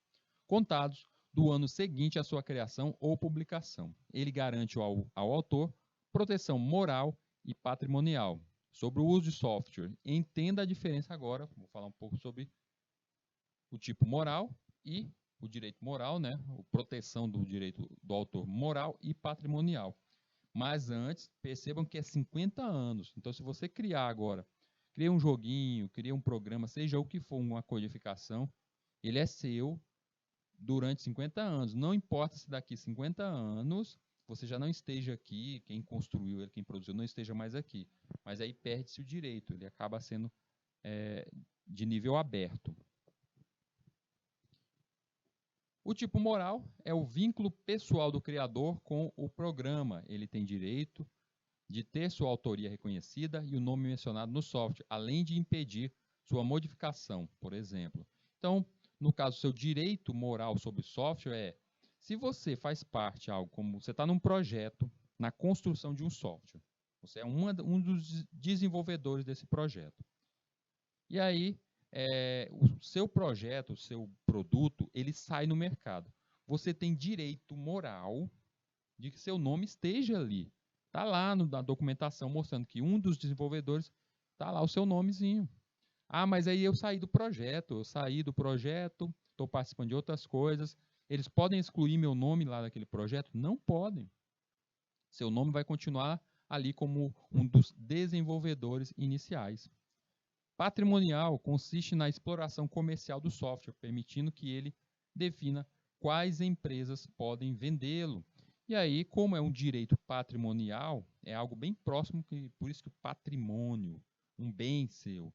contados do ano seguinte à sua criação ou publicação. Ele garante ao autor proteção moral e patrimonial. Sobre o uso de software, entenda a diferença agora, vou falar um pouco sobre o tipo moral e o direito moral, né? A proteção do direito do autor moral e patrimonial. Mas antes, percebam que é 50 anos. Então, se você criar agora, cria um joguinho, cria um programa, seja o que for, uma codificação, ele é seu durante 50 anos. Não importa se daqui 50 anos você já não esteja aqui, quem construiu ele, quem produziu, não esteja mais aqui. Mas aí perde-se o direito, ele acaba sendo de nível aberto. O tipo moral é o vínculo pessoal do criador com o programa. Ele tem direito de ter sua autoria reconhecida e o nome mencionado no software, além de impedir sua modificação, por exemplo. Então, no caso, seu direito moral sobre o software é, se você faz parte, algo como você está num projeto, na construção de um software, você é um dos desenvolvedores desse projeto. E aí, o seu projeto, o seu produto, ele sai no mercado. Você tem direito moral de que seu nome esteja ali. Está lá na documentação mostrando que um dos desenvolvedores está lá o seu nomezinho. Ah, mas aí eu saí do projeto, estou participando de outras coisas. Eles podem excluir meu nome lá daquele projeto? Não podem. Seu nome vai continuar ali como um dos desenvolvedores iniciais. Patrimonial consiste na exploração comercial do software, permitindo que ele defina quais empresas podem vendê-lo. E aí, como é um direito patrimonial, é algo bem próximo, por isso que o patrimônio, um bem seu.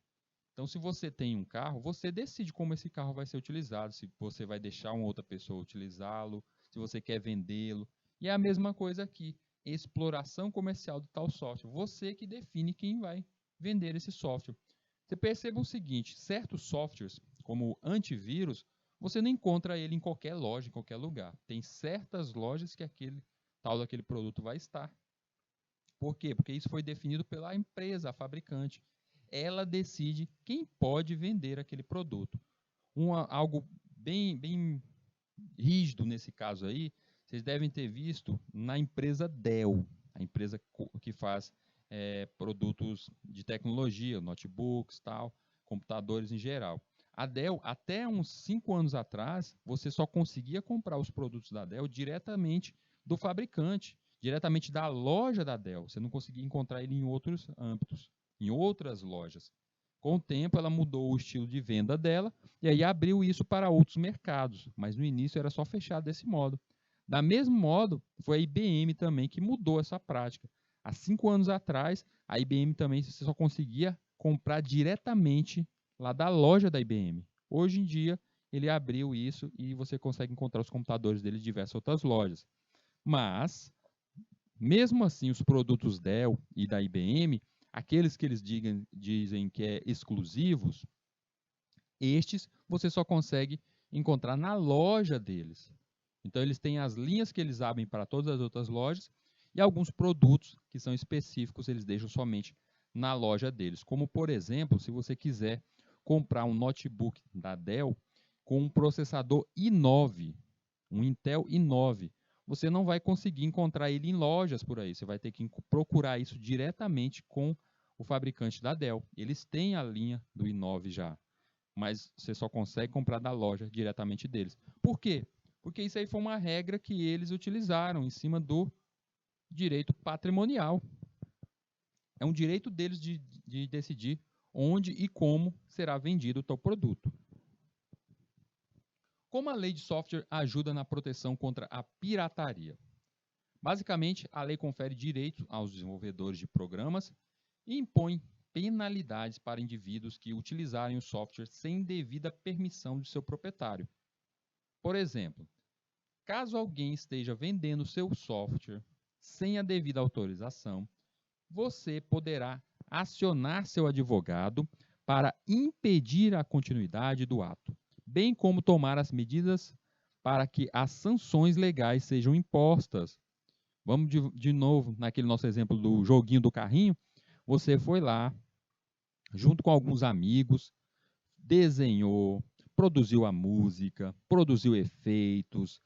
Então, se você tem um carro, você decide como esse carro vai ser utilizado, se você vai deixar uma outra pessoa utilizá-lo, se você quer vendê-lo. E é a mesma coisa aqui, exploração comercial do tal software. Você que define quem vai vender esse software. Você perceba o seguinte, certos softwares, como antivírus, você não encontra ele em qualquer loja, em qualquer lugar. Tem certas lojas que aquele tal daquele produto vai estar. Por quê? Porque isso foi definido pela empresa, a fabricante. Ela decide quem pode vender aquele produto. Algo bem rígido nesse caso aí, vocês devem ter visto na empresa Dell, a empresa que faz produtos de tecnologia, notebooks, tal, computadores em geral. A Dell, até uns 5 anos atrás, você só conseguia comprar os produtos da Dell diretamente do fabricante, diretamente da loja da Dell. Você não conseguia encontrar ele em outros âmbitos, em outras lojas. Com o tempo, ela mudou o estilo de venda dela e aí abriu isso para outros mercados, mas no início era só fechado desse modo. Da mesmo modo, foi a IBM também que mudou essa prática. Há 5 anos atrás, a IBM também você só conseguia comprar diretamente lá da loja da IBM. Hoje em dia, ele abriu isso e você consegue encontrar os computadores dele em diversas outras lojas. Mas, mesmo assim, os produtos Dell e da IBM, aqueles que eles dizem que é exclusivos, estes você só consegue encontrar na loja deles. Então, eles têm as linhas que eles abrem para todas as outras lojas e alguns produtos que são específicos eles deixam somente na loja deles. Como, por exemplo, se você quiser comprar um notebook da Dell com um processador i9, um Intel i9, você não vai conseguir encontrar ele em lojas por aí. Você vai ter que procurar isso diretamente com o fabricante da Dell. Eles têm a linha do i9 já, mas você só consegue comprar da loja diretamente deles. Por quê? Porque isso aí foi uma regra que eles utilizaram em cima do direito patrimonial. É um direito deles de decidir onde e como será vendido o tal produto. Como a lei de software ajuda na proteção contra a pirataria? Basicamente, a lei confere direitos aos desenvolvedores de programas e impõe penalidades para indivíduos que utilizarem o software sem devida permissão de seu proprietário. Por exemplo, caso alguém esteja vendendo seu software sem a devida autorização, você poderá acionar seu advogado para impedir a continuidade do ato, bem como tomar as medidas para que as sanções legais sejam impostas. Vamos de novo naquele nosso exemplo do joguinho do carrinho. Você foi lá, junto com alguns amigos, desenhou, produziu a música, produziu efeitos,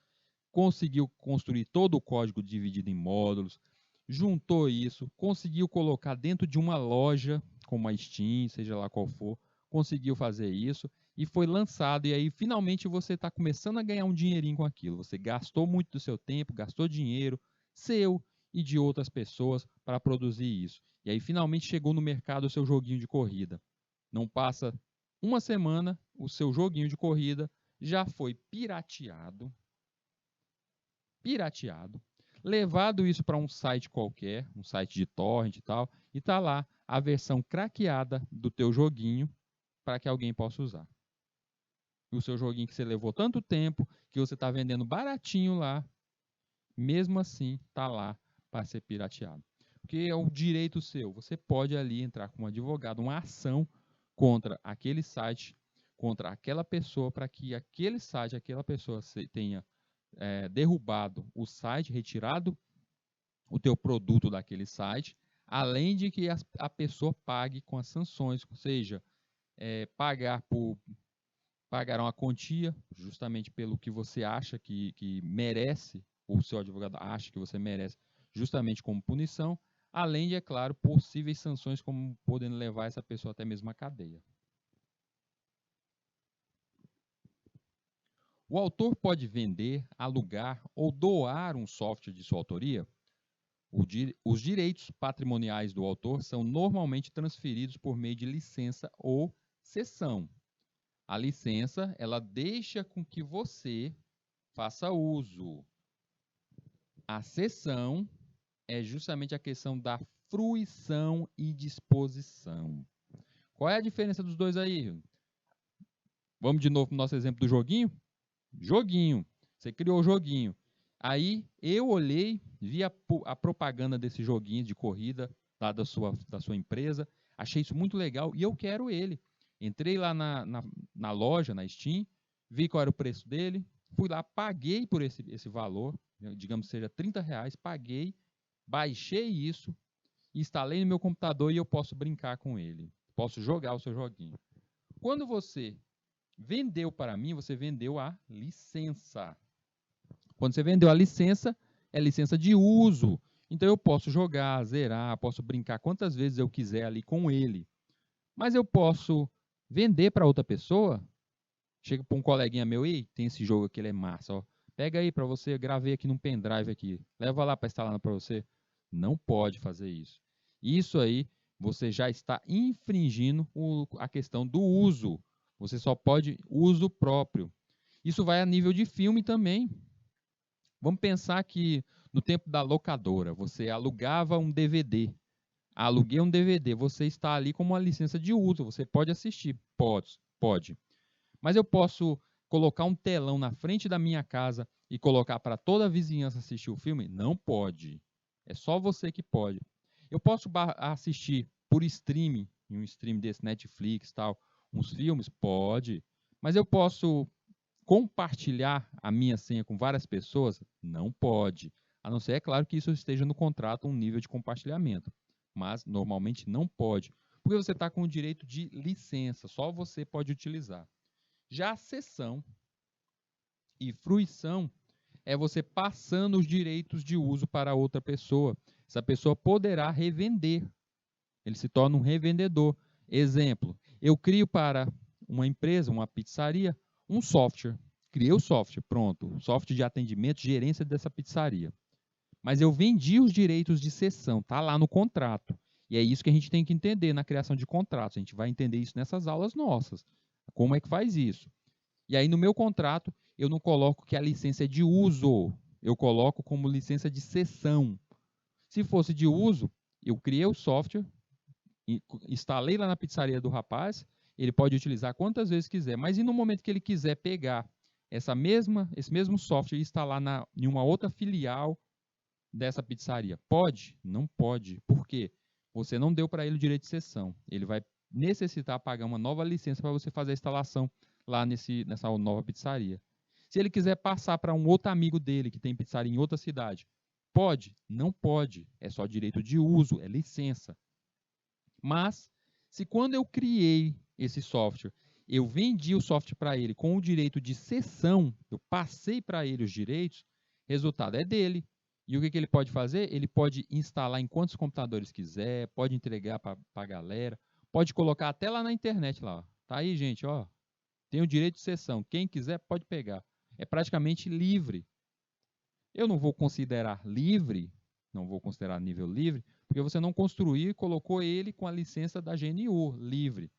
conseguiu construir todo o código dividido em módulos, juntou isso, conseguiu colocar dentro de uma loja, como a Steam, seja lá qual for, conseguiu fazer isso e foi lançado. E aí, finalmente, você está começando a ganhar um dinheirinho com aquilo. Você gastou muito do seu tempo, gastou dinheiro seu e de outras pessoas para produzir isso. E aí, finalmente, chegou no mercado o seu joguinho de corrida. Não passa uma semana, o seu joguinho de corrida já foi pirateado, levado isso para um site qualquer, um site de torrent e tal, e tá lá a versão craqueada do teu joguinho para que alguém possa usar. E o seu joguinho que você levou tanto tempo, que você está vendendo baratinho lá, mesmo assim tá lá para ser pirateado. Porque é um direito seu. Você pode ali entrar com um advogado, uma ação contra aquele site, contra aquela pessoa, para que aquele site, aquela pessoa tenha derrubado o site, retirado o teu produto daquele site, além de que a pessoa pague com as sanções, ou seja, pagarão a quantia, justamente pelo que você acha que merece, o seu advogado acha que você merece, justamente como punição, além de, é claro, possíveis sanções, como podendo levar essa pessoa até mesmo à cadeia. O autor pode vender, alugar ou doar um software de sua autoria? Os direitos patrimoniais do autor são normalmente transferidos por meio de licença ou cessão. A licença, ela deixa com que você faça uso. A cessão é justamente a questão da fruição e disposição. Qual é a diferença dos dois aí? Vamos de novo para o nosso exemplo do joguinho? Joguinho. Você criou o joguinho. Aí eu olhei, vi a propaganda desse joguinho de corrida lá da sua empresa. Achei isso muito legal e eu quero ele. Entrei lá na loja, na Steam, vi qual era o preço dele, fui lá, paguei por esse valor, digamos que seja R$ 30, paguei, baixei isso, instalei no meu computador e eu posso brincar com ele. Posso jogar o seu joguinho. Quando você vendeu para mim, você vendeu a licença. Quando você vendeu a licença, é licença de uso. Então eu posso jogar, zerar, posso brincar quantas vezes eu quiser ali com ele. Mas eu posso vender para outra pessoa. Chega para um coleguinha meu, e tem esse jogo aqui, ele é massa, ó. Pega aí para você, eu gravei aqui num pendrive aqui. Leva lá para instalar para você. Não pode fazer isso. Isso aí, você já está infringindo a questão do uso. Você só pode uso próprio. Isso vai a nível de filme também. Vamos pensar que no tempo da locadora, você alugava um DVD. Aluguei um DVD, você está ali com uma licença de uso, você pode assistir. Pode. Mas eu posso colocar um telão na frente da minha casa e colocar para toda a vizinhança assistir o filme? Não pode. É só você que pode. Eu posso assistir por streaming, em um stream desse Netflix, tal, uns filmes? Pode. Mas eu posso compartilhar a minha senha com várias pessoas? Não pode. A não ser, é claro, que isso esteja no contrato, um nível de compartilhamento. Mas normalmente não pode. Porque você está com o direito de licença, só você pode utilizar. Já a cessão e fruição é você passando os direitos de uso para outra pessoa. Essa pessoa poderá revender. Ele se torna um revendedor. Exemplo, eu crio para uma empresa, uma pizzaria, um software. Criei o software, pronto. Software de atendimento, gerência dessa pizzaria. Mas eu vendi os direitos de cessão, está lá no contrato. E é isso que a gente tem que entender na criação de contratos. A gente vai entender isso nessas aulas nossas. Como é que faz isso? E aí, no meu contrato, eu não coloco que a licença é de uso, eu coloco como licença de cessão. Se fosse de uso, eu criei o software, instalei lá na pizzaria do rapaz, ele pode utilizar quantas vezes quiser, mas e no momento que ele quiser pegar esse mesmo software e instalar em uma outra filial dessa pizzaria? Pode? Não pode. Por quê? Você não deu para ele o direito de cessão. Ele vai necessitar pagar uma nova licença para você fazer a instalação lá nessa nova pizzaria. Se ele quiser passar para um outro amigo dele que tem pizzaria em outra cidade, pode? Não pode. É só direito de uso, é licença. Mas, se quando eu criei esse software, eu vendi o software para ele com o direito de cessão, eu passei para ele os direitos, resultado é dele. E o que ele pode fazer? Ele pode instalar em quantos computadores quiser, pode entregar para a galera, pode colocar até lá na internet lá. Tá aí, gente, ó. Tem o direito de cessão. Quem quiser pode pegar. É praticamente livre. Eu não vou considerar livre, não vou considerar nível livre, porque você não construiu e colocou ele com a licença da GNU, livre.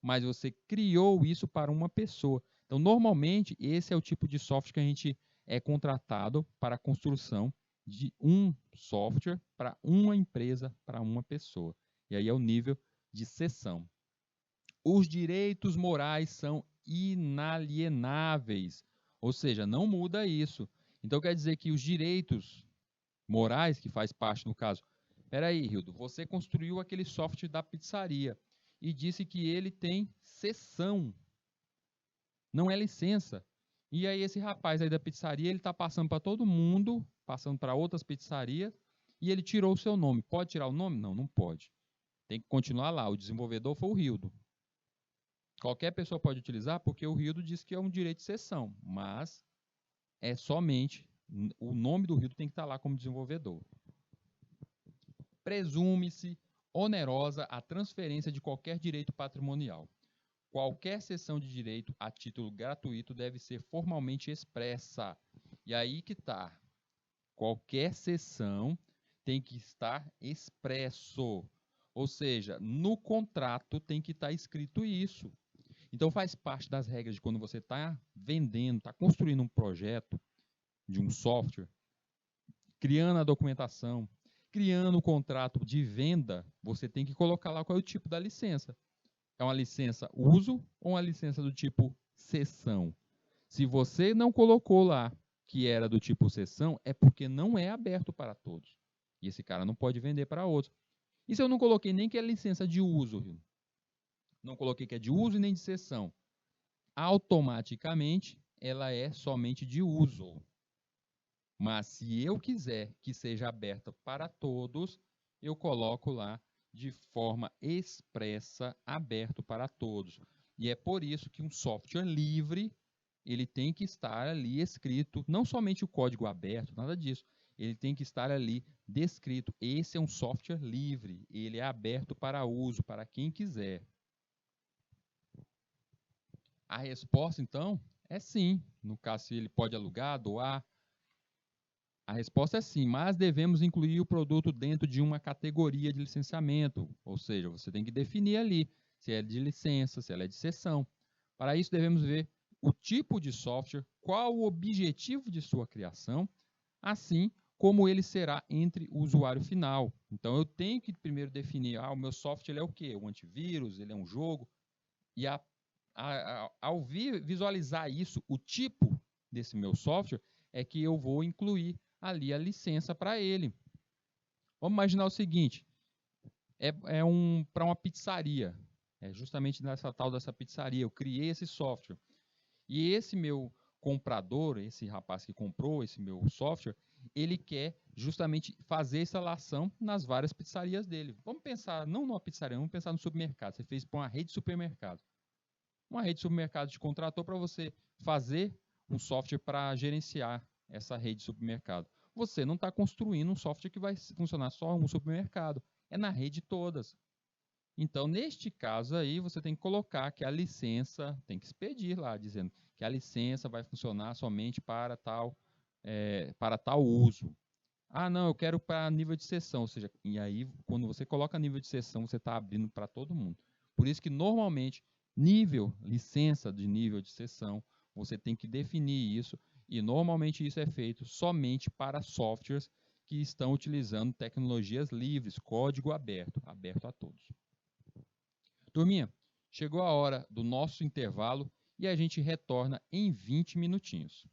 Mas você criou isso para uma pessoa. Então, normalmente, esse é o tipo de software que a gente é contratado para a construção de um software para uma empresa, para uma pessoa. E aí é o nível de cessão. Os direitos morais são inalienáveis, ou seja, não muda isso. Então quer dizer que os direitos morais, que faz parte no caso, peraí, Hildo, você construiu aquele software da pizzaria e disse que ele tem cessão, não é licença. E aí esse rapaz aí da pizzaria, ele está passando para todo mundo, passando para outras pizzarias, e ele tirou o seu nome. Pode tirar o nome? Não, não pode. Tem que continuar lá. O desenvolvedor foi o Hildo. Qualquer pessoa pode utilizar porque o Hildo diz que é um direito de cessão, mas é somente o nome do Hildo tem que estar lá como desenvolvedor. Presume-se onerosa a transferência de qualquer direito patrimonial. Qualquer cessão de direito a título gratuito deve ser formalmente expressa. E aí que está. Qualquer cessão tem que estar expresso. Ou seja, no contrato tem que estar escrito isso. Então faz parte das regras de quando você está vendendo, está construindo um projeto de um software, criando a documentação, criando o contrato de venda, você tem que colocar lá qual é o tipo da licença. É uma licença uso ou uma licença do tipo cessão? Se você não colocou lá que era do tipo cessão, é porque não é aberto para todos. E esse cara não pode vender para outros. Isso eu não coloquei nem que é licença de uso, viu? Não coloquei que é de uso e nem de cessão. Automaticamente, ela é somente de uso. Mas se eu quiser que seja aberta para todos, eu coloco lá de forma expressa, aberto para todos. E é por isso que um software livre, ele tem que estar ali escrito, não somente o código aberto, nada disso. Ele tem que estar ali descrito. Esse é um software livre, ele é aberto para uso, para quem quiser. A resposta, então, é sim. No caso, se ele pode alugar, doar, a resposta é sim, mas devemos incluir o produto dentro de uma categoria de licenciamento, ou seja, você tem que definir ali se é de licença, se ela é de cessão. Para isso, devemos ver o tipo de software, qual o objetivo de sua criação, assim como ele será entre o usuário final. Então, eu tenho que primeiro definir, o meu software ele é o quê? Um antivírus, ele é um jogo, e ao visualizar isso, o tipo desse meu software, é que eu vou incluir ali a licença para ele. Vamos imaginar o seguinte, para uma pizzaria, é justamente nessa tal dessa pizzaria, eu criei esse software, e esse meu comprador, esse rapaz que comprou esse meu software, ele quer justamente fazer instalação nas várias pizzarias dele. Vamos pensar, não numa pizzaria, vamos pensar no supermercado, você fez para uma rede de supermercado. Uma rede de supermercado te contratou para você fazer um software para gerenciar essa rede de supermercado. Você não está construindo um software que vai funcionar só em um supermercado, é na rede todas. Então, neste caso aí, você tem que colocar que a licença, tem que expedir lá, dizendo que a licença vai funcionar somente para tal uso. Ah, não, eu quero para nível de sessão, ou seja, e aí, quando você coloca nível de sessão, você está abrindo para todo mundo. Por isso que, normalmente, licença de nível de sessão, você tem que definir isso, e normalmente isso é feito somente para softwares que estão utilizando tecnologias livres, código aberto, aberto a todos. Turminha, chegou a hora do nosso intervalo e a gente retorna em 20 minutinhos.